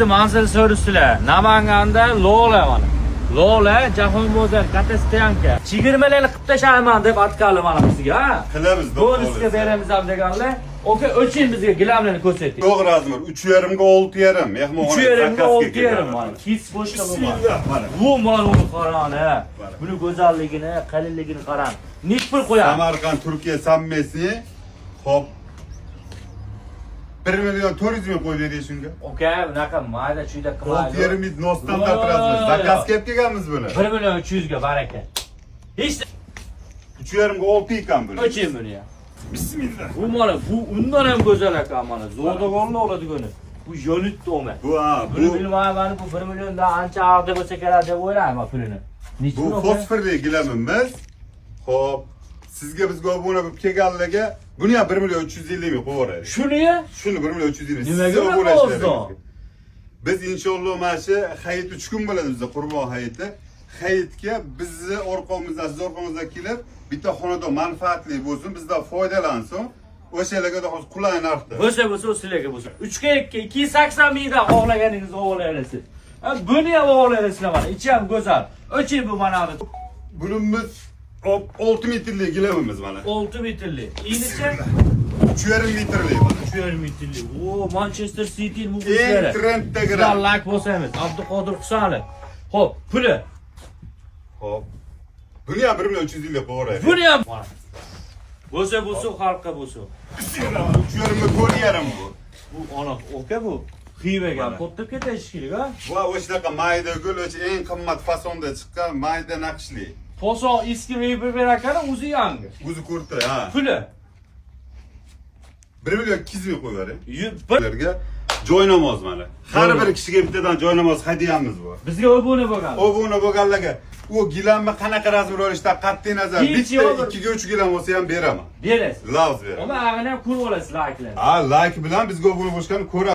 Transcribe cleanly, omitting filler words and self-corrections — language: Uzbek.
Manzil so'rishdilar. Namanganda Lola mana. Lola Jahon bozor Katastanka. Chigirmalarni qilib tashaman deb atqali mana bizga. Qilamiz. Bonusga beramiz ham deganlar. Oka o'chin bizga gilamlarni ko'rsating. To'g'ri Azmir, 3,5 ga 6,5. Mehmonxona 3,5 ga 6,5 mana. His boshqa bo'lmadi. Bu maluni qarang. Buni go'zalligini, qalinligini qarang. Nech pul qo'yadi? Samarqand Turkiya sammesi. Xo'p. 1 million 400 ming qo'yib berish shunga. Oka, bunaqa mayda chuyda qilmaydi. 6,5 ming nostandart razmer. Zakaz kelib kelganmiz buni. 1 million 300 ga baraka. Hech 3,5 ga 6 ekan buni. o'chin buni ya. Bismillah. Bu mana bu undan ham go'zal ekan mana. Zo'rdogonlar oladigani. Bu yonitdi o'ma. Buni bilmayman, bu 1 milliondan ancha ag'da bo'lsa kerak deb o'ylayman pulini. Bu fosforli gilamimiz. Xo'p. Sizga bizga obuna bo'lib kelganlarga buni ham 1 million 350 ming qo'yib Shuni-ya? Shuni 1 million 350 ming. Nimaga bo'ladi? Biz inshaalloh mana shu hayit 3 kun bo'ladi bizda Qurbon hayiti. Hayitga bizni orqamizdan, siz orqamizdan kelib, bitta xonadon manfaatli bo'lsin, bizdan foydalansin. O'shalarga da hozir qulay narxda. Bo'lsa sizlarga bo'lsa. 3 ga 2 280 mingdan xohlaganingizni olaysiz. Buni ham olaysiz mana. Ichi ham go'zal. O'chin bu mana. Bunimiz 6 metrli gilamimiz mana. 6 metrli. İyinicha 3,5 metrli mana. 3,5 metrli. O Manchester City bu Eng bizlari. trenddagi Lak bo'lsamiz. Abduqodir Husanov. Xo'p, puli. Xo'p. Buni ham 1 million 350 qo'yib. Buni ham bo'lsa xalqqa bo'lsa. 3,5 ga 4,5 bu. Bu ana oka bu. Xivaga qo'tib ketish kerak, ha? Bu o'shanaqa mayda gul, o'sha eng qimmat fasonda chiqqan mayda naqshli. Fason eski bir akani o'zi yangi. O'zi ko'rdi, ha. Puli. 1 million 200 ming qo'yib. Bir Joy namoz mana. Har bir kishiga bittadan joy namoz hadiyamiz bor. bizga obuna bo'lgan. Obuna bo'lganlarga u gilamni qanaqa razmer olishdan qat'iy nazar bitta 2 ga 3 gilam olsa ham beraman. Berasiz. Lavz beraman. Ama ag'ini ham ko'rib olasiz like'larni. Ha, like bilan bizga obuna bo'lishgan ko'rasiz.